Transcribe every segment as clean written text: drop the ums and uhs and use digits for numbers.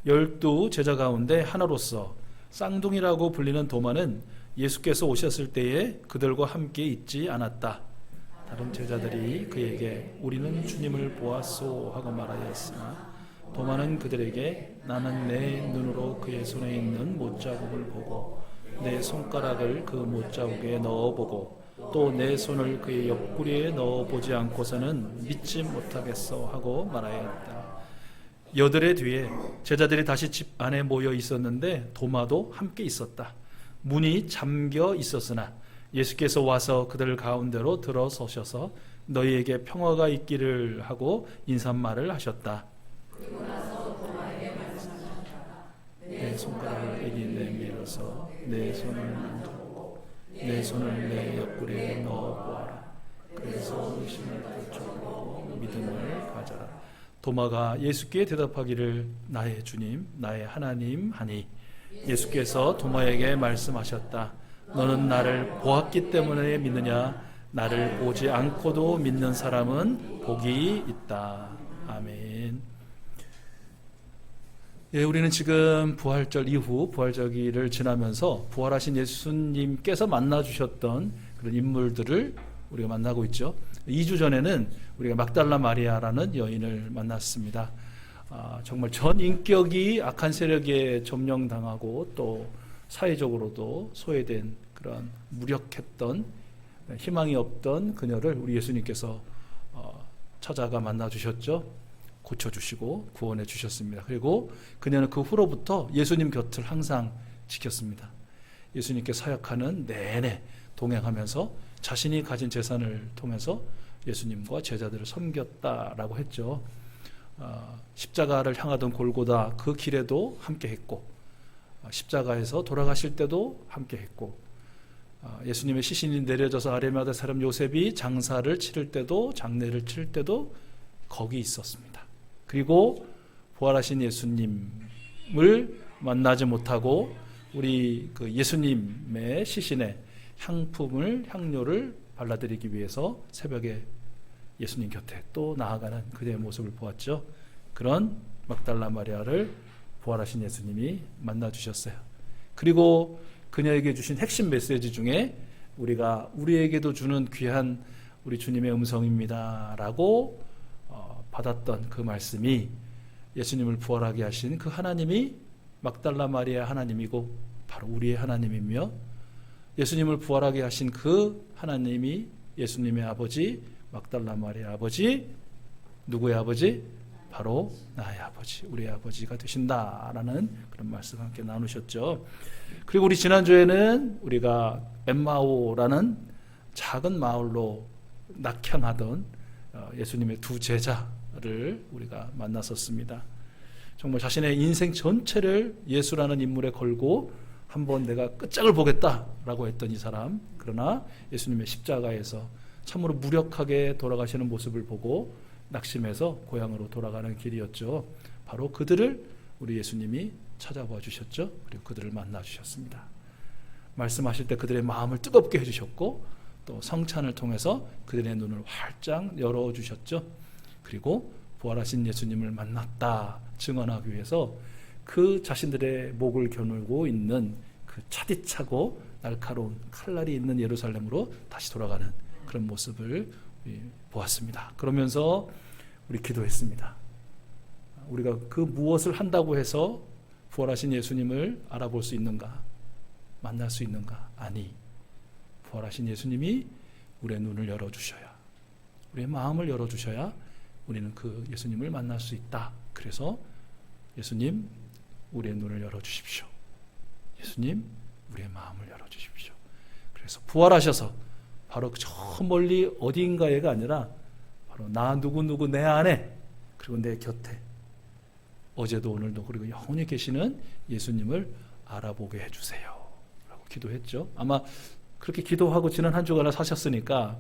12 제자 가운데 하나로서 쌍둥이라고 불리는 도마는 예수께서 오셨을 때에 그들과 함께 있지 않았다. 다른 제자들이 그에게 우리는 주님을 보았소 하고 말하였으나 도마는 그들에게 나는 내 눈으로 그의 손에 있는 못자국을 보고 내 손가락을 그 못자국에 넣어보고 또 내 손을 그의 옆구리에 넣어보지 않고서는 믿지 못하겠어 하고 말하였다. 여드레 뒤에 제자들이 다시 집 안에 모여 있었는데 도마도 함께 있었다. 문이 잠겨 있었으나 예수께서 와서 그들 가운데로 들어서셔서 너희에게 평화가 있기를 하고 인사말을 하셨다. 그리고 나서 도마에게 말씀하셨다. 내 손가락을 이리 내밀어서 내 손을 만져보고 내 손을 내 옆구리에 넣어보아라. 그래서 의심을 떨쳐보고 믿음을 가져라. 도마가 예수께 대답하기를 나의 주님 나의 하나님 하니 예수께서 도마에게 말씀하셨다. 너는 나를 보았기 때문에 믿느냐? 나를 보지 않고도 믿는 사람은 복이 있다. 아멘. 예, 우리는 지금 부활절 이후 부활절기를 지나면서 부활하신 예수님께서 만나주셨던 그런 인물들을 우리가 만나고 있죠. 2주 전에는 우리가 막달라 마리아라는 여인을 만났습니다. 정말 전 인격이 악한 세력에 점령당하고 또 사회적으로도 소외된 그런 무력했던 희망이 없던 그녀를 우리 예수님께서 찾아가 만나주셨죠. 고쳐주시고 구원해 주셨습니다. 그리고 그녀는 그 후로부터 예수님 곁을 항상 지켰습니다. 예수님께 사역하는 내내 동행하면서 자신이 가진 재산을 통해서 예수님과 제자들을 섬겼다라고 했죠. 십자가를 향하던 골고다 그 길에도 함께 했고 십자가에서 돌아가실 때도 함께 했고 예수님의 시신이 내려져서 아리마다 사람 요셉이 장사를 치를 때도 장례를 치를 때도 거기 있었습니다. 그리고 부활하신 예수님을 만나지 못하고 우리 그 예수님의 시신에 향료를 발라드리기 위해서 새벽에 예수님 곁에 또 나아가는 그대의 모습을 보았죠. 그런 막달라 마리아를 부활하신 예수님이 만나주셨어요. 그리고 그녀에게 주신 핵심 메시지 중에 우리에게도 주는 귀한 우리 주님의 음성입니다 라고 받았던 그 말씀이 예수님을 부활하게 하신 그 하나님이 막달라 마리아 하나님이고 바로 우리의 하나님이며 예수님을 부활하게 하신 그 하나님이 예수님의 아버지 막달라 마리아 아버지 누구의 아버지? 바로 나의 아버지 우리의 아버지가 되신다라는 그런 말씀을 함께 나누셨죠. 그리고 우리 지난주에는 우리가 엠마오라는 작은 마을로 낙향하던 예수님의 두 제자를 우리가 만났었습니다. 정말 자신의 인생 전체를 예수라는 인물에 걸고 한번 내가 끝장을 보겠다라고 했던 이 사람, 그러나 예수님의 십자가에서 참으로 무력하게 돌아가시는 모습을 보고 낙심해서 고향으로 돌아가는 길이었죠. 바로 그들을 우리 예수님이 찾아봐 주셨죠. 그리고 그들을 만나 주셨습니다. 말씀하실 때 그들의 마음을 뜨겁게 해주셨고 또 성찬을 통해서 그들의 눈을 활짝 열어주셨죠. 그리고 부활하신 예수님을 만났다 증언하기 위해서 그 자신들의 목을 겨누고 있는 그 차디차고 날카로운 칼날이 있는 예루살렘으로 다시 돌아가는 그런 모습을 보았습니다. 그러면서 우리 기도했습니다. 우리가 그 무엇을 한다고 해서 부활하신 예수님을 알아볼 수 있는가? 만날 수 있는가? 아니, 부활하신 예수님이 우리의 눈을 열어주셔야, 우리의 마음을 열어주셔야 우리는 그 예수님을 만날 수 있다. 그래서 예수님 우리의 눈을 열어주십시오. 예수님 우리의 마음을 열어주십시오. 그래서 부활하셔서 바로 저 멀리 어디인가에가 아니라 바로 나 누구누구 내 안에 그리고 내 곁에 어제도 오늘도 그리고 영원히 계시는 예수님을 알아보게 해주세요 라고 기도했죠. 아마 그렇게 기도하고 지난 한 주간을 사셨으니까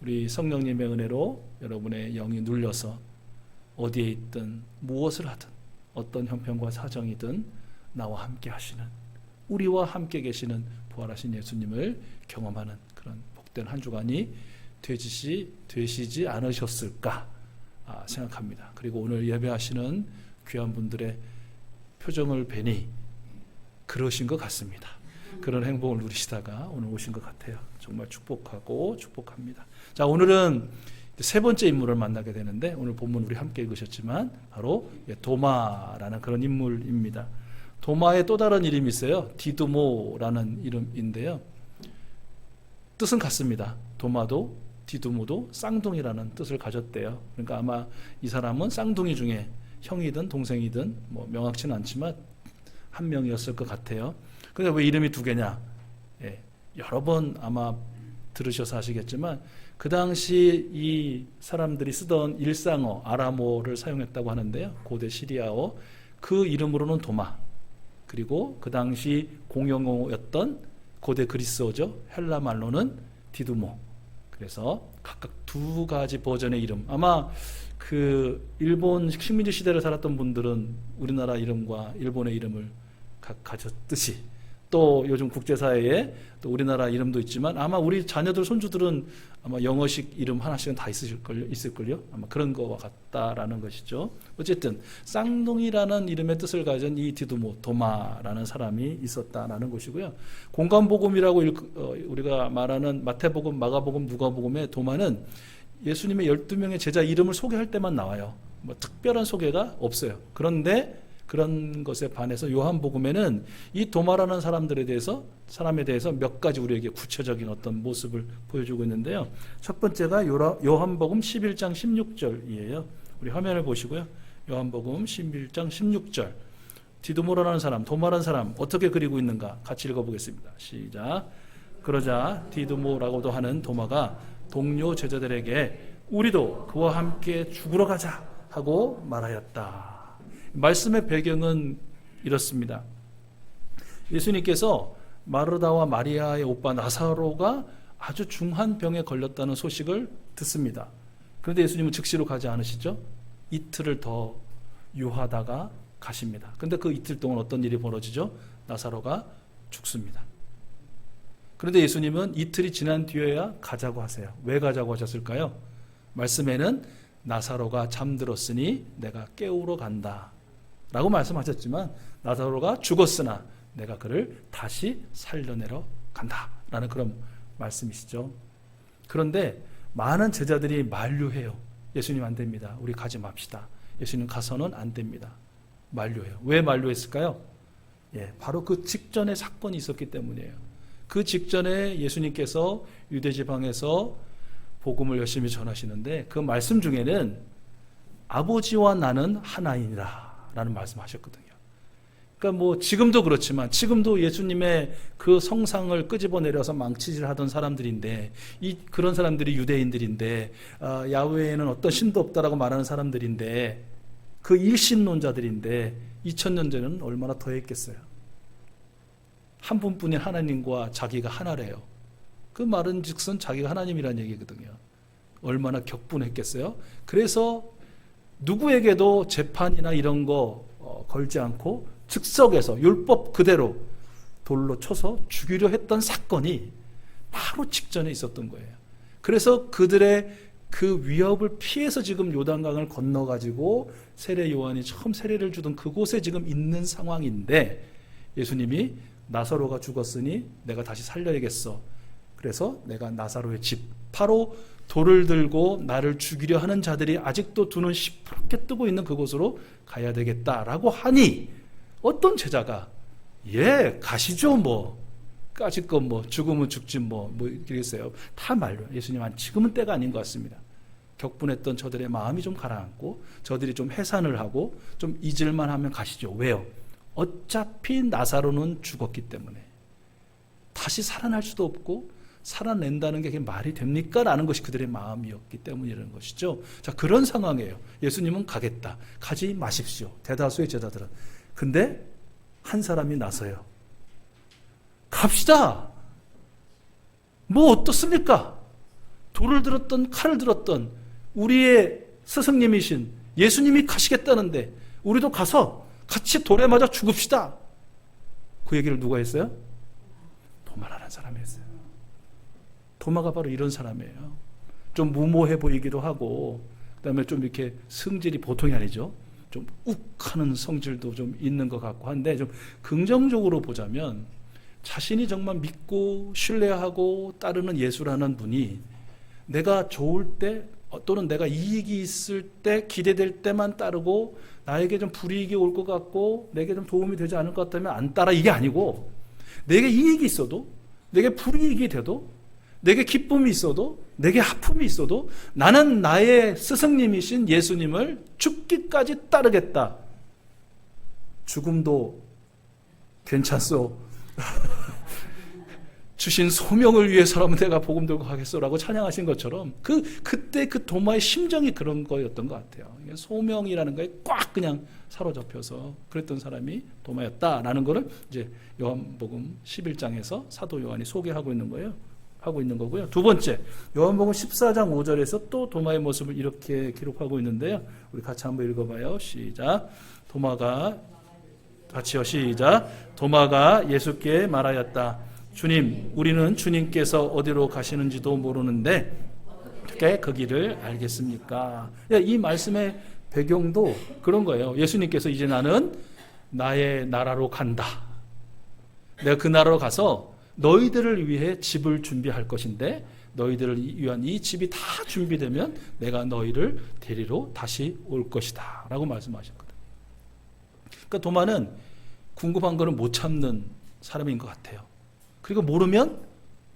우리 성령님의 은혜로 여러분의 영이 눌려서 어디에 있든 무엇을 하든 어떤 형편과 사정이든 나와 함께 하시는, 우리와 함께 계시는 부활하신 예수님을 경험하는 그런 복된 한 주간이 되시지 않으셨을까 생각합니다. 그리고 오늘 예배하시는 귀한 분들의 표정을 뵈니 그러신 것 같습니다. 그런 행복을 누리시다가 오늘 오신 것 같아요. 정말 축복하고 축복합니다. 자, 오늘은 세 번째 인물을 만나게 되는데, 오늘 본문 우리 함께 읽으셨지만 바로 도마라는 그런 인물입니다. 도마의 또 다른 이름이 있어요. 디두모라는 이름인데요. 뜻은 같습니다. 도마도 디두모도 쌍둥이라는 뜻을 가졌대요. 그러니까 아마 이 사람은 쌍둥이 중에 형이든 동생이든 뭐 명확치는 않지만 한 명이었을 것 같아요. 근데 왜 이름이 두 개냐? 여러 번 아마 들으셔서 아시겠지만 그 당시 이 사람들이 쓰던 일상어 아람어를 사용했다고 하는데요. 고대 시리아어, 그 이름으로는 도마, 그리고 그 당시 공용어였던 고대 그리스어죠. 헬라 말로는 디두모. 그래서 각각 두 가지 버전의 이름. 아마 그 일본 식민지 시대를 살았던 분들은 우리나라 이름과 일본의 이름을 가졌듯이, 또 요즘 국제사회에 또 우리나라 이름도 있지만 아마 우리 자녀들 손주들은 아마 영어식 이름 하나씩은 다 있을걸요. 아마 그런 거와 같다라는 것이죠. 어쨌든 쌍둥이라는 이름의 뜻을 가진 이 디두모, 도마라는 사람이 있었다라는 것이고요. 공관복음이라고 우리가 말하는 마태복음, 마가복음, 누가복음의 도마는 예수님의 12명의 제자 이름을 소개할 때만 나와요. 뭐 특별한 소개가 없어요. 그런데 그런 것에 반해서 요한복음에는 이 도마라는 사람에 대해서 몇 가지 우리에게 구체적인 어떤 모습을 보여주고 있는데요. 첫 번째가 요한복음 11장 16절이에요. 우리 화면을 보시고요. 요한복음 11장 16절. 디두모라는 사람, 도마라는 사람 어떻게 그리고 있는가 같이 읽어보겠습니다. 시작. 그러자 디두모라고도 하는 도마가 동료 제자들에게 우리도 그와 함께 죽으러 가자 하고 말하였다. 말씀의 배경은 이렇습니다. 예수님께서 마르다와 마리아의 오빠 나사로가 아주 중한 병에 걸렸다는 소식을 듣습니다. 그런데 예수님은 즉시로 가지 않으시죠? 이틀을 더 유하다가 가십니다. 그런데 그 이틀 동안 어떤 일이 벌어지죠? 나사로가 죽습니다. 그런데 예수님은 이틀이 지난 뒤에야 가자고 하세요. 왜 가자고 하셨을까요? 말씀에는 나사로가 잠들었으니 내가 깨우러 간다 라고 말씀하셨지만, 나사로가 죽었으나 내가 그를 다시 살려내러 간다 라는 그런 말씀이시죠. 그런데 많은 제자들이 만류해요. 예수님 안 됩니다. 우리 가지 맙시다. 예수님 가서는 안 됩니다. 만류해요. 왜 만류했을까요? 바로 그 직전에 사건이 있었기 때문이에요. 그 직전에 예수님께서 유대지방에서 복음을 열심히 전하시는데 그 말씀 중에는 아버지와 나는 하나이니라 라는 말씀하셨거든요. 그러니까 뭐 지금도 그렇지만 지금도 예수님의 그 성상을 끄집어내려서 망치질하던 사람들인데, 그런 사람들이 유대인들인데, 야훼에는 어떤 신도 없다라고 말하는 사람들인데, 그 일신론자들인데 2000년 전에는 얼마나 더했겠어요. 한 분뿐인 하나님과 자기가 하나래요. 그 말은 즉슨 자기가 하나님이라는 얘기거든요. 얼마나 격분했겠어요. 그래서 누구에게도 재판이나 이런 거 걸지 않고 즉석에서 율법 그대로 돌로 쳐서 죽이려 했던 사건이 바로 직전에 있었던 거예요. 그래서 그들의 그 위협을 피해서 지금 요단강을 건너가지고 세례 요한이 처음 세례를 주던 그곳에 지금 있는 상황인데, 예수님이 나사로가 죽었으니 내가 다시 살려야겠어. 그래서 내가 나사로의 집, 바로 돌을 들고 나를 죽이려 하는 자들이 아직도 두 눈 시퍼렇게 뜨고 있는 그곳으로 가야 되겠다라고 하니, 어떤 제자가 가시죠 뭐, 까짓 뭐 죽으면 죽지 뭐 이랬어요. 다 말로 예수님 지금은 때가 아닌 것 같습니다. 격분했던 저들의 마음이 좀 가라앉고 저들이 좀 해산을 하고 좀 잊을만 하면 가시죠. 왜요? 어차피 나사로는 죽었기 때문에 다시 살아날 수도 없고 살아낸다는 게 말이 됩니까? 라는 것이 그들의 마음이었기 때문이라는 것이죠. 자, 그런 상황이에요. 예수님은 가겠다. 가지 마십시오. 대다수의 제자들은. 근데 한 사람이 나서요. 갑시다. 뭐 어떻습니까? 돌을 들었던 칼을 들었던 우리의 스승님이신 예수님이 가시겠다는데 우리도 가서 같이 돌에 맞아 죽읍시다. 그 얘기를 누가 했어요? 도마라는 사람이 했어요. 도마가 바로 이런 사람이에요. 좀 무모해 보이기도 하고, 그 다음에 좀 이렇게 성질이 보통이 아니죠. 좀 욱하는 성질도 좀 있는 것 같고 한데, 좀 긍정적으로 보자면 자신이 정말 믿고 신뢰하고 따르는 예수라는 분이 내가 좋을 때 또는 내가 이익이 있을 때 기대될 때만 따르고 나에게 좀 불이익이 올 것 같고 내게 좀 도움이 되지 않을 것 같다면 안 따라, 이게 아니고 내게 이익이 있어도 내게 불이익이 돼도 내게 기쁨이 있어도 내게 아픔이 있어도 나는 나의 스승님이신 예수님을 죽기까지 따르겠다. 죽음도 괜찮소. 주신 소명을 위해서라면 내가 복음 들고 가겠소라고 찬양하신 것처럼 그때 그 도마의 심정이 그런 거였던 것 같아요. 소명이라는 거에 꽉 그냥 사로잡혀서 그랬던 사람이 도마였다라는 거를 이제 요한복음 11장에서 사도 요한이 소개하고 있는 거예요. 하고 있는 거고요. 두 번째, 요한복음 14장 5절에서 또 도마의 모습을 이렇게 기록하고 있는데요. 우리 같이 한번 읽어봐요. 시작. 같이요. 시작. 도마가 예수께 말하였다. 주님, 우리는 주님께서 어디로 가시는지도 모르는데 어떻게 그 길을 알겠습니까? 이 말씀의 배경도 그런 거예요. 예수님께서 이제 나는 나의 나라로 간다. 내가 그 나라로 가서 너희들을 위해 집을 준비할 것인데 너희들을 위한 이 집이 다 준비되면 내가 너희를 데리러 다시 올 것이다 라고 말씀하셨거든요. 그러니까 도마는 궁금한 거는 못 참는 사람인 것 같아요. 그리고 모르면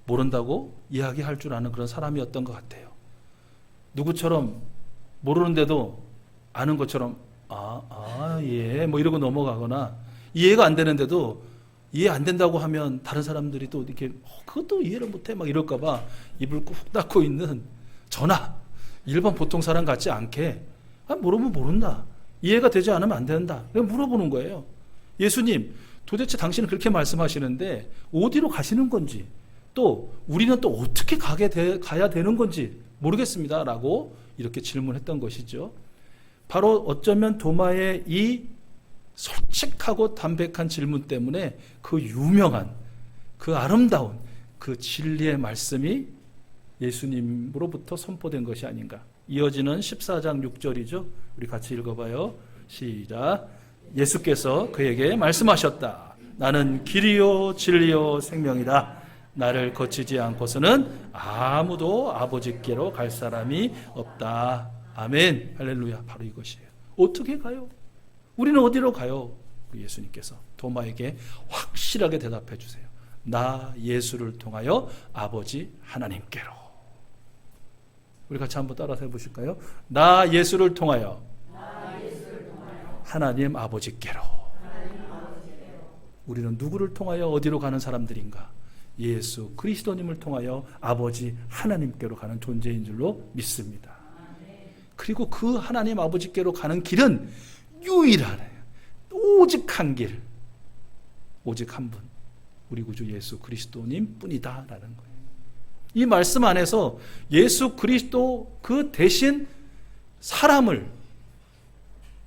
모른다고 이야기할 줄 아는 그런 사람이었던 것 같아요. 누구처럼 모르는데도 아는 것처럼 예, 뭐 이러고 넘어가거나, 이해가 안 되는데도 이해 안 된다고 하면 다른 사람들이 또 이렇게 그것도 이해를 못해 막 이럴까봐 입을 꾹 닫고 있는 저나 일반 보통 사람 같지 않게 모르면 모른다. 이해가 되지 않으면 안 된다. 그냥 물어보는 거예요. 예수님, 도대체 당신은 그렇게 말씀하시는데 어디로 가시는 건지, 또 우리는 또 어떻게 가야 되는 건지 모르겠습니다 라고 이렇게 질문했던 것이죠. 바로 어쩌면 도마의 이 솔직하고 담백한 질문 때문에 그 유명한, 그 아름다운 그 진리의 말씀이 예수님으로부터 선포된 것이 아닌가. 이어지는 14장 6절이죠. 우리 같이 읽어봐요. 시작. 예수께서 그에게 말씀하셨다. 나는 길이요 진리요 생명이다. 나를 거치지 않고서는 아무도 아버지께로 갈 사람이 없다. 아멘. 할렐루야. 바로 이것이에요. 어떻게 가요? 우리는 어디로 가요? 예수님께서 도마에게 확실하게 대답해 주세요. 나 예수를 통하여 아버지 하나님께로. 우리 같이 한번 따라서 해보실까요? 나 예수를 통하여 하나님 아버지께로. 우리는 누구를 통하여 어디로 가는 사람들인가? 예수 그리스도님을 통하여 아버지 하나님께로 가는 존재인 줄로 믿습니다. 그리고 그 하나님 아버지께로 가는 길은 유일한, 오직 한 길, 오직 한 분, 우리 구주 예수 그리스도님 뿐이다 라는 거예요. 이 말씀 안에서 예수 그리스도 그 대신 사람을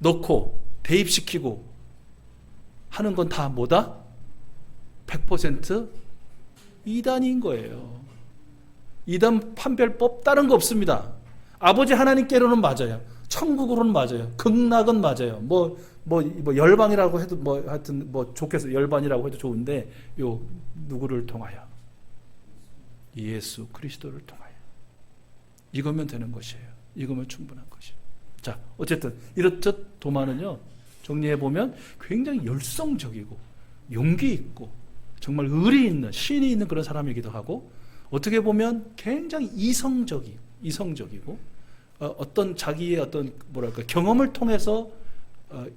넣고 대입시키고 하는 건 다 뭐다? 100% 이단인 거예요. 이단 판별법 다른 거 없습니다. 아버지 하나님께로는 맞아요. 천국으로는 맞아요. 극락은 맞아요. 뭐 열방이라고 해도 하여튼 좋겠어요. 열반이라고 해도 좋은데 요 누구를 통하여? 예수 그리스도를 통하여. 이거면 되는 것이에요. 이거면 충분한 것이에요. 자, 어쨌든 이렇듯 도마는요, 정리해 보면 굉장히 열성적이고 용기 있고 정말 의리 있는, 신이 있는 그런 사람이기도 하고, 어떻게 보면 굉장히 이성적이고 어떤 자기의 어떤 경험을 통해서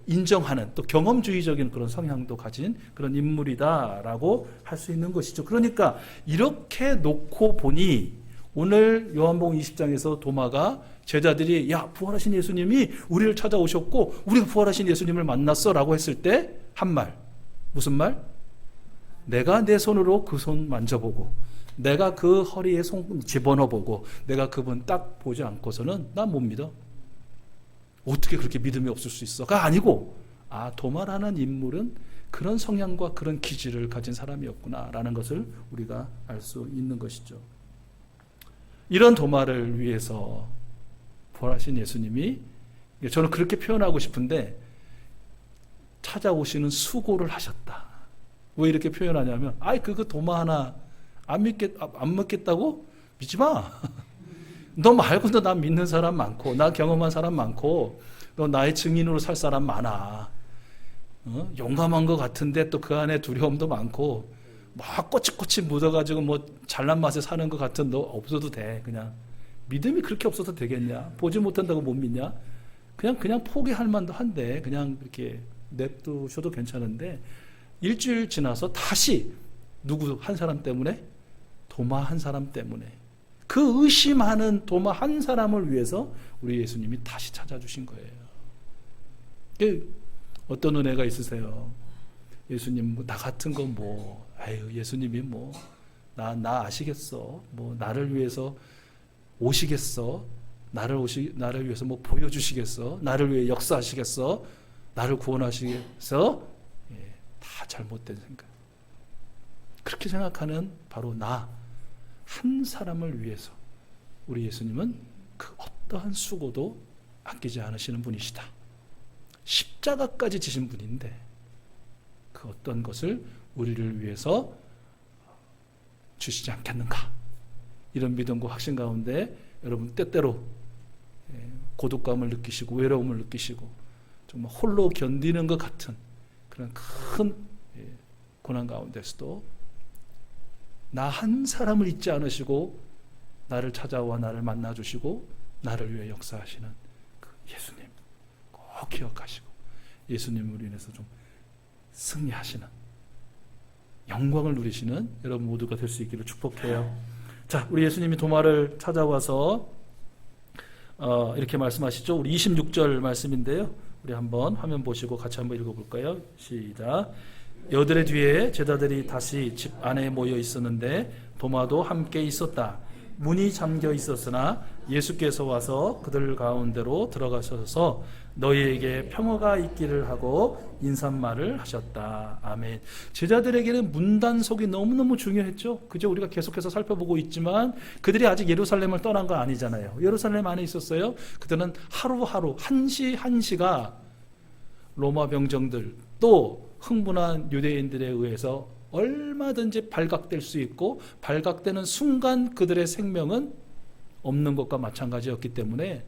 인정하는, 또 경험주의적인 그런 성향도 가진 그런 인물이다라고 할 수 있는 것이죠. 그러니까 이렇게 놓고 보니 오늘 요한복음 20장에서 도마가 제자들이 야, 부활하신 예수님이 우리를 찾아오셨고 우리가 부활하신 예수님을 만났어 라고 했을 때 한 말, 무슨 말? 내가 내 손으로 그 손 만져보고 내가 그 허리에 손 집어넣어보고 내가 그분 딱 보지 않고서는 난 못 믿어. 어떻게 그렇게 믿음이 없을 수 있어가 아니고, 도마라는 인물은 그런 성향과 그런 기질을 가진 사람이었구나라는 것을 우리가 알 수 있는 것이죠. 이런 도마를 위해서 부활하신 예수님이 저는 그렇게 표현하고 싶은데 찾아오시는 수고를 하셨다. 왜 이렇게 표현하냐면 그거 도마 하나 안 믿겠다고? 믿지 마. 너 말고도 나 믿는 사람 많고 나 경험한 사람 많고 너 나의 증인으로 살 사람 많아. 용감한 것 같은데 또 그 안에 두려움도 많고 막 꼬치꼬치 묻어가지고 뭐 잘난 맛에 사는 것 같은 너 없어도 돼. 그냥 믿음이 그렇게 없어도 되겠냐? 보지 못한다고 못 믿냐? 그냥 포기할 만도 한데 그냥 이렇게 냅두셔도 괜찮은데 일주일 지나서 다시 누구 한 사람 때문에? 도마 한 사람 때문에 그 의심하는 도마 한 사람을 위해서 우리 예수님이 다시 찾아주신 거예요. 어떤 은혜가 있으세요? 예수님 나 같은 거 예수님이 나 아시겠어? 나를 위해서 오시겠어? 나를 위해서 보여주시겠어? 나를 위해 역사하시겠어? 나를 구원하시겠어? 다 잘못된 생각. 그렇게 생각하는 바로 나 한 사람을 위해서 우리 예수님은 그 어떠한 수고도 아끼지 않으시는 분이시다. 십자가까지 지신 분인데 그 어떤 것을 우리를 위해서 주시지 않겠는가? 이런 믿음과 확신 가운데 여러분 때때로 고독감을 느끼시고 외로움을 느끼시고 정말 홀로 견디는 것 같은 그런 큰 고난 가운데서도 나 한 사람을 잊지 않으시고 나를 찾아와 나를 만나주시고 나를 위해 역사하시는 그 예수님 꼭 기억하시고 예수님으로 인해서 좀 승리하시는 영광을 누리시는 여러분 모두가 될 수 있기를 축복해요. 자, 우리 예수님이 도마를 찾아와서 이렇게 말씀하시죠. 우리 26절 말씀인데요. 우리 한번 화면 보시고 같이 한번 읽어볼까요? 시작. 여들의 뒤에 제자들이 다시 집 안에 모여 있었는데 도마도 함께 있었다. 문이 잠겨 있었으나 예수께서 와서 그들 가운데로 들어가셔서 너희에게 평화가 있기를 하고 인사말을 하셨다. 아멘. 제자들에게는 문단속이 너무너무 중요했죠. 그죠? 우리가 계속해서 살펴보고 있지만 그들이 아직 예루살렘을 떠난 건 아니잖아요. 예루살렘 안에 있었어요. 그들은 하루하루 한시 한시가 로마 병정들 또 흥분한 유대인들에 의해서 얼마든지 발각될 수 있고 발각되는 순간 그들의 생명은 없는 것과 마찬가지였기 때문에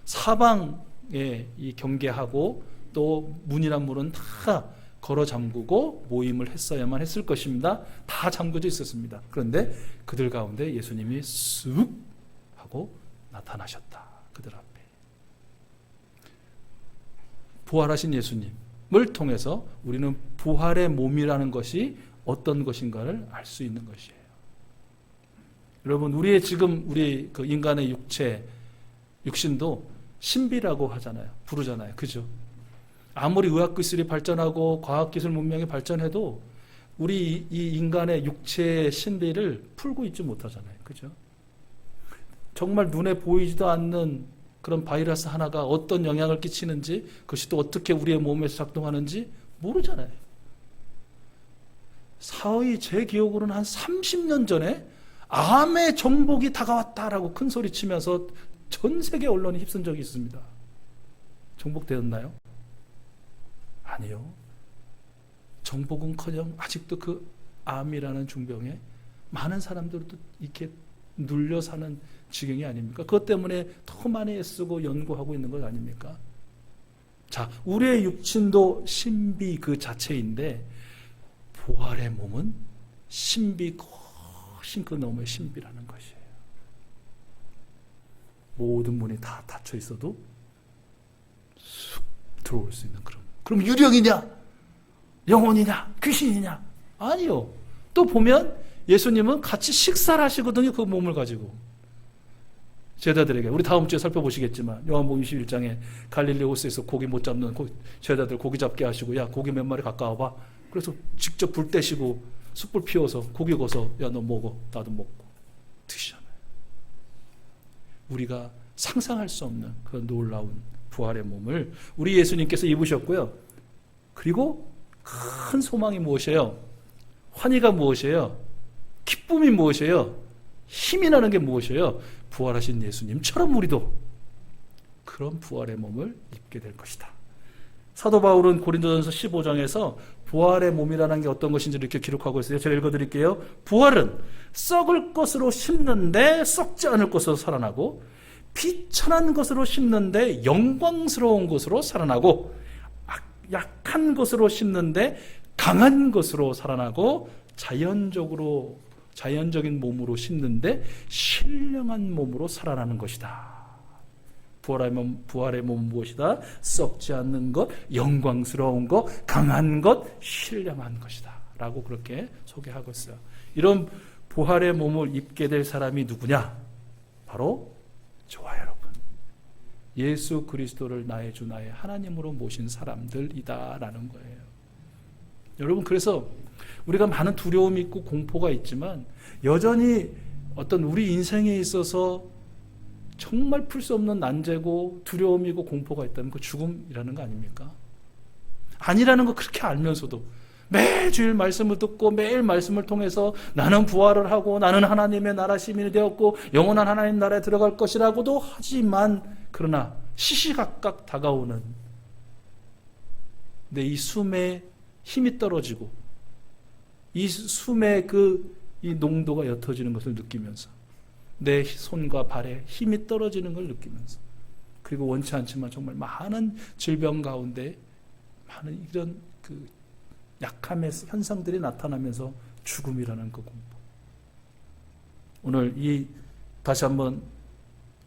사방에 이 경계하고 또 문이란 문은 다 걸어 잠그고 모임을 했어야만 했을 것입니다. 다 잠겨져 있었습니다. 그런데 그들 가운데 예수님이 쓱 하고 나타나셨다. 그들 앞에. 부활하신 예수님을 통해서 우리는 부활의 몸이라는 것이 어떤 것인가를 알 수 있는 것이에요. 여러분, 우리 그 인간의 육신도 신비라고 하잖아요. 부르잖아요. 그죠? 아무리 의학기술이 발전하고 과학기술 문명이 발전해도 우리 이 인간의 육체의 신비를 풀고 있지 못하잖아요. 그죠? 정말 눈에 보이지도 않는 그런 바이러스 하나가 어떤 영향을 끼치는지 그것이 또 어떻게 우리의 몸에서 작동하는지 모르잖아요. 사의 제 기억으로는 한 30년 전에 암의 정복이 다가왔다라고 큰 소리 치면서 전 세계 언론이 휩쓴 적이 있습니다. 정복되었나요? 아니요. 정복은커녕 아직도 그 암이라는 중병에 많은 사람들도 이렇게 눌려 사는 지경이 아닙니까? 그것 때문에 더 많이 애쓰고 연구하고 있는 것 아닙니까? 자, 우리의 육신도 신비 그 자체인데 부활의 몸은 신비 훨씬 그 너머의 신비라는 것이에요. 모든 문이 다 닫혀 있어도 쑥 들어올 수 있는 그럼 유령이냐? 영혼이냐? 귀신이냐? 아니요. 또 보면 예수님은 같이 식사를 하시거든요. 그 몸을 가지고. 제자들에게. 우리 다음 주에 살펴보시겠지만 요한복음 21장에 갈릴리 호수에서 고기 못 잡는 제자들 고기 잡게 하시고 야 고기 몇 마리 가까워 봐. 그래서 직접 불 떼시고 숯불 피워서 고기 구워서 야 너 먹어. 나도 먹고 드시잖아요. 우리가 상상할 수 없는 그 놀라운 부활의 몸을 우리 예수님께서 입으셨고요. 그리고 큰 소망이 무엇이에요? 환희가 무엇이에요? 기쁨이 무엇이에요? 힘이 나는 게 무엇이에요? 부활하신 예수님처럼 우리도 그 그런 부활의 몸을 입게 될 것이다. 사도 바울은 고린도전서 15장에서 부활의 몸이라는 게 어떤 것인지 이렇게 기록하고 있어요. 제가 읽어드릴게요. 부활은 썩을 것으로 심는데 썩지 않을 것으로 살아나고, 비천한 것으로 심는데 영광스러운 것으로 살아나고, 약한 것으로 심는데 강한 것으로 살아나고, 자연적인 몸으로 심는데 신령한 몸으로 살아나는 것이다. 부활의 몸은 무엇이다? 썩지 않는 것, 영광스러운 것, 강한 것, 신령한 것이다 라고 그렇게 소개하고 있어요. 이런 부활의 몸을 입게 될 사람이 누구냐? 바로 저와 여러분, 예수 그리스도를 나의 주 나의 하나님으로 모신 사람들이다 라는 거예요. 여러분, 그래서 우리가 많은 두려움이 있고 공포가 있지만 여전히 어떤 우리 인생에 있어서 정말 풀 수 없는 난제고 두려움이고 공포가 있다면 그 죽음이라는 거 아닙니까? 아니라는 거 그렇게 알면서도 매주일 말씀을 듣고 매일 말씀을 통해서 나는 부활을 하고 나는 하나님의 나라 시민이 되었고 영원한 하나님 나라에 들어갈 것이라고도 하지만, 그러나 시시각각 다가오는 내 이 숨에 힘이 떨어지고 이 숨의 이 농도가 옅어지는 것을 느끼면서, 내 손과 발에 힘이 떨어지는 걸 느끼면서, 그리고 원치 않지만 정말 많은 질병 가운데 많은 이런 약함의 현상들이 나타나면서 죽음이라는 그 공포. 오늘 다시 한번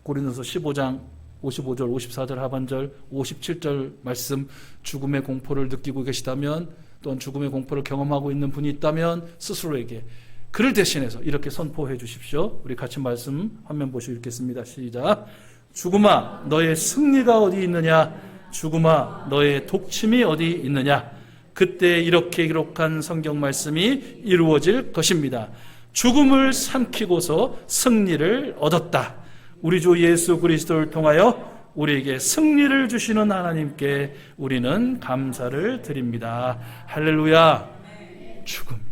고린도서 15장 55절, 54절 하반절, 57절 말씀, 죽음의 공포를 느끼고 계시다면, 또는 죽음의 공포를 경험하고 있는 분이 있다면 스스로에게 그를 대신해서 이렇게 선포해 주십시오. 우리 같이 말씀 화면 보시고 읽겠습니다. 시작. 죽음아, 너의 승리가 어디 있느냐? 죽음아, 너의 독침이 어디 있느냐? 그때 이렇게 기록한 성경 말씀이 이루어질 것입니다. 죽음을 삼키고서 승리를 얻었다. 우리 주 예수 그리스도를 통하여 우리에게 승리를 주시는 하나님께 우리는 감사를 드립니다. 할렐루야. 죽음.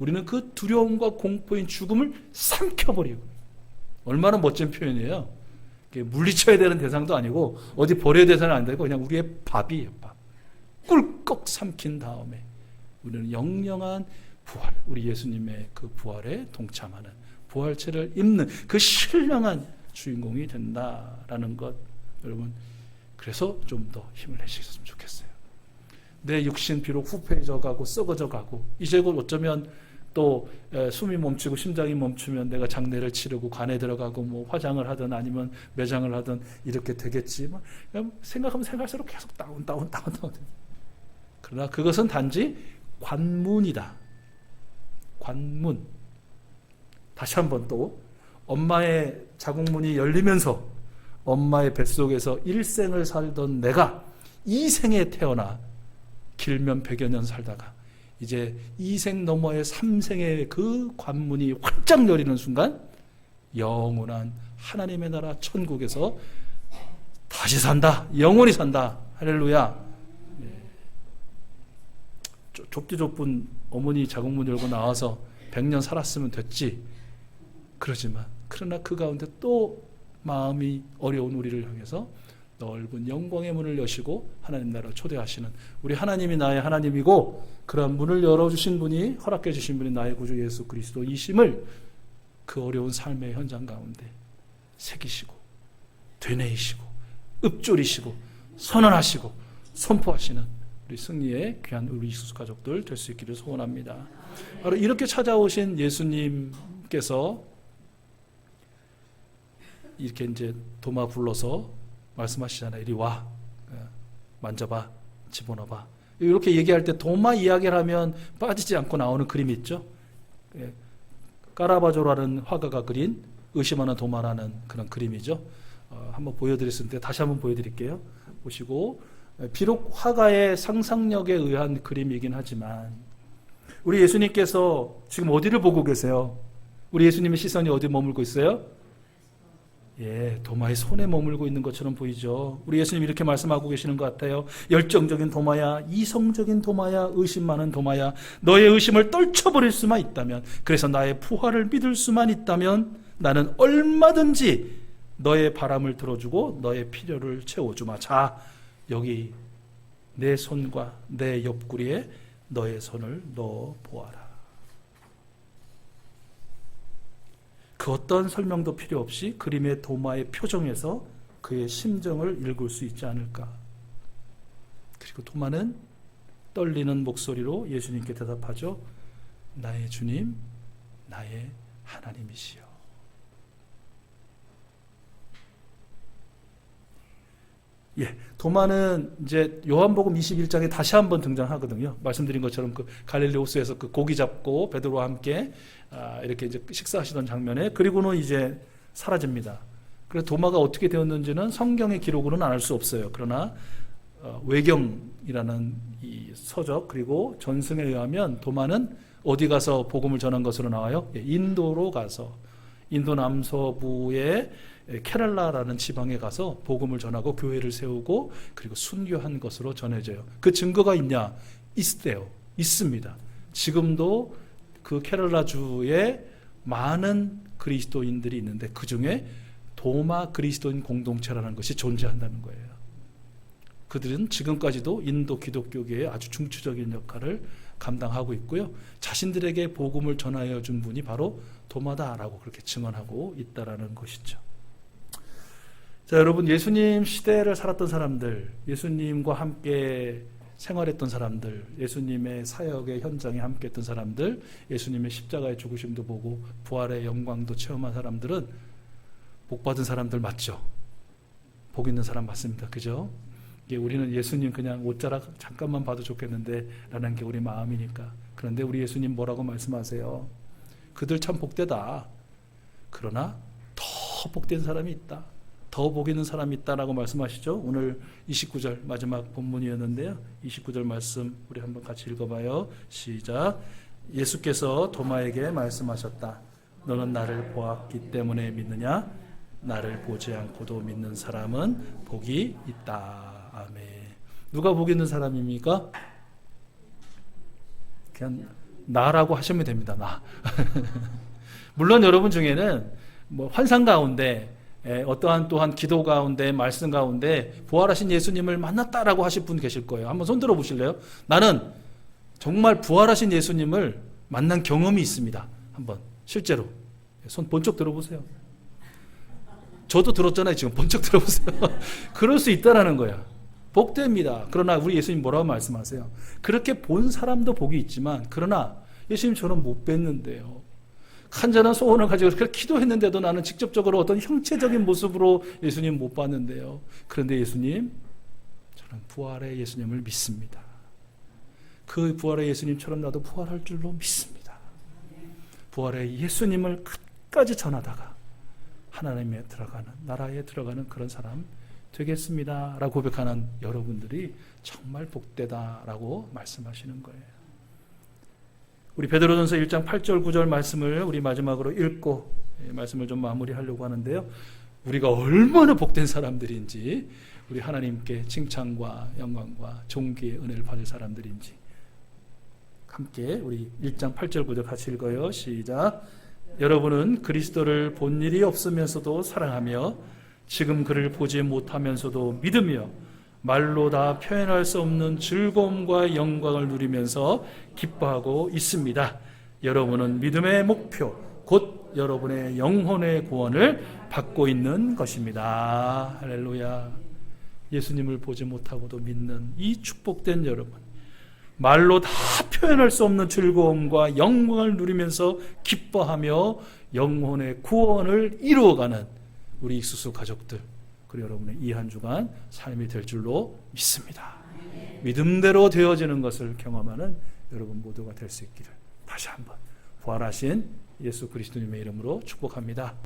우리는 그 두려움과 공포인 죽음을 삼켜버리고, 얼마나 멋진 표현이에요. 물리쳐야 되는 대상도 아니고 어디 버려야 되는 대상은 아니고 그냥 우리의 밥이에요. 밥. 꿀꺽 삼킨 다음에 우리는 영영한 부활, 우리 예수님의 그 부활에 동참하는, 부활체를 입는 그 신령한 주인공이 된다라는 것, 여러분, 그래서 좀 더 힘을 내시겠으면 좋겠어요. 내 육신 비록 후패해져 가고 썩어져 가고, 이제 곧 어쩌면 또 숨이 멈추고 심장이 멈추면 내가 장례를 치르고 관에 들어가고 뭐 화장을 하든 아니면 매장을 하든 이렇게 되겠지만, 생각하면 생각할수록 계속 다운. 그러나 그것은 단지 관문이다. 관문. 다시 한번 또 엄마의 자궁문이 열리면서 엄마의 뱃속에서 일생을 살던 내가 이생에 태어나 길면 100여 년 살다가 이제 이생 너머의 삼생의 그 관문이 활짝 열리는 순간 영원한 하나님의 나라 천국에서 다시 산다. 영원히 산다. 할렐루야. 좁디 좁은 어머니 자궁문 열고 나와서 100년 살았으면 됐지. 그러나 그 가운데 또 마음이 어려운 우리를 향해서 넓은 영광의 문을 여시고 하나님 나라로 초대하시는 우리 하나님이 나의 하나님이고, 그런 문을 열어주신 분이, 허락해 주신 분이 나의 구주 예수 그리스도이심을 그 어려운 삶의 현장 가운데 새기시고 되뇌이시고 읊조리시고 선언하시고 선포하시는 우리 승리의 귀한 우리 이수 가족들 될 수 있기를 소원합니다. 바로 이렇게 찾아오신 예수님께서 이렇게 이제 도마 불러서 말씀하시잖아요. 이리 와, 만져봐, 집어넣어봐. 이렇게 얘기할 때 도마 이야기를 하면 빠지지 않고 나오는 그림이 있죠. 까라바조라는 화가가 그린 의심하는 도마라는 그런 그림이죠. 한번 보여드렸을 때 다시 한번 보여드릴게요. 보시고, 비록 화가의 상상력에 의한 그림이긴 하지만 우리 예수님께서 지금 어디를 보고 계세요? 우리 예수님의 시선이 어디 머물고 있어요? 도마의 손에 머물고 있는 것처럼 보이죠. 우리 예수님이 이렇게 말씀하고 계시는 것 같아요. 열정적인 도마야, 이성적인 도마야, 의심 많은 도마야, 너의 의심을 떨쳐버릴 수만 있다면, 그래서 나의 부활을 믿을 수만 있다면 나는 얼마든지 너의 바람을 들어주고 너의 필요를 채워주마. 자, 여기 내 손과 내 옆구리에 너의 손을 넣어 보아라. 그 어떤 설명도 필요 없이 그림의 도마의 표정에서 그의 심정을 읽을 수 있지 않을까. 그리고 도마는 떨리는 목소리로 예수님께 대답하죠. 나의 주님, 나의 하나님이시여. 예, 도마는 이제 요한복음 21장에 다시 한번 등장하거든요. 말씀드린 것처럼 그 갈릴리 호수에서 그 고기 잡고 베드로와 함께 이렇게 이제 식사하시던 장면에, 그리고는 이제 사라집니다. 그래서 도마가 어떻게 되었는지는 성경의 기록으로는 알 수 없어요. 그러나 외경이라는 이 서적 그리고 전승에 의하면 도마는 어디 가서 복음을 전한 것으로 나와요? 예, 인도로 가서 인도 남서부의 케랄라라는 지방에 가서 복음을 전하고 교회를 세우고 그리고 순교한 것으로 전해져요. 그 증거가 있냐? 있대요. 있습니다. 지금도 그 케랄라주에 많은 그리스도인들이 있는데 그 중에 도마 그리스도인 공동체라는 것이 존재한다는 거예요. 그들은 지금까지도 인도 기독교계의 아주 중추적인 역할을 감당하고 있고요. 자신들에게 복음을 전하여 준 분이 바로 도마다라고 그렇게 증언하고 있다라는 것이죠. 자, 여러분, 예수님 시대를 살았던 사람들, 예수님과 함께 생활했던 사람들, 예수님의 사역의 현장에 함께 했던 사람들, 예수님의 십자가의 죽으심도 보고 부활의 영광도 체험한 사람들은 복 받은 사람들 맞죠? 복 있는 사람 맞습니다. 그죠? 우리는 예수님 그냥 옷자락 잠깐만 봐도 좋겠는데 라는 게 우리 마음이니까. 그런데 우리 예수님 뭐라고 말씀하세요? 그들 참 복되다. 그러나 더 복된 사람이 있다. 더 복 있는 사람이 있다라고 말씀하시죠. 오늘 29절 마지막 본문이었는데요. 29절 말씀 우리 한번 같이 읽어봐요. 시작. 예수께서 도마에게 말씀하셨다. 너는 나를 보았기 때문에 믿느냐? 나를 보지 않고도 믿는 사람은 복이 있다. 아멘. 누가 복 있는 사람입니까? 그냥 나라고 하시면 됩니다. 나. 물론 여러분 중에는 뭐 환상 가운데 어떠한 또한 기도 가운데 말씀 가운데 부활하신 예수님을 만났다라고 하실 분 계실 거예요. 한번 손 들어 보실래요? 나는 정말 부활하신 예수님을 만난 경험이 있습니다. 한번 실제로 손 번쩍 들어보세요. 저도 들었잖아요. 지금 번쩍 들어보세요. 그럴 수 있다라는 거야. 복됩니다. 그러나 우리 예수님 뭐라고 말씀하세요? 그렇게 본 사람도 복이 있지만 그러나 예수님 저는 못 뵀는데요. 간절한 소원을 가지고 그렇게 기도했는데도 나는 직접적으로 어떤 형체적인 모습으로 예수님 못 봤는데요. 그런데 예수님, 저는 부활의 예수님을 믿습니다. 그 부활의 예수님처럼 나도 부활할 줄로 믿습니다. 부활의 예수님을 끝까지 전하다가 하나님에 들어가는, 나라에 들어가는 그런 사람 되겠습니다 라고 고백하는 여러분들이 정말 복되다라고 말씀하시는 거예요. 우리 베드로전서 1장 8절 9절 말씀을 우리 마지막으로 읽고 말씀을 좀 마무리하려고 하는데요. 우리가 얼마나 복된 사람들인지, 우리 하나님께 칭찬과 영광과 존귀의 은혜를 받을 사람들인지 함께 우리 1장 8절 9절 같이 읽어요. 시작. 여러분은 그리스도를 본 일이 없으면서도 사랑하며 지금 그를 보지 못하면서도 믿으며 말로 다 표현할 수 없는 즐거움과 영광을 누리면서 기뻐하고 있습니다. 여러분은 믿음의 목표, 곧 여러분의 영혼의 구원을 받고 있는 것입니다. 할렐루야. 예수님을 보지 못하고도 믿는 이 축복된 여러분, 말로 다 표현할 수 없는 즐거움과 영광을 누리면서 기뻐하며 영혼의 구원을 이루어가는 우리 익수수 가족들, 그리고 여러분의 이 한 주간 삶이 될 줄로 믿습니다. 믿음대로 되어지는 것을 경험하는 여러분 모두가 될 수 있기를 다시 한번 부활하신 예수 그리스도님의 이름으로 축복합니다.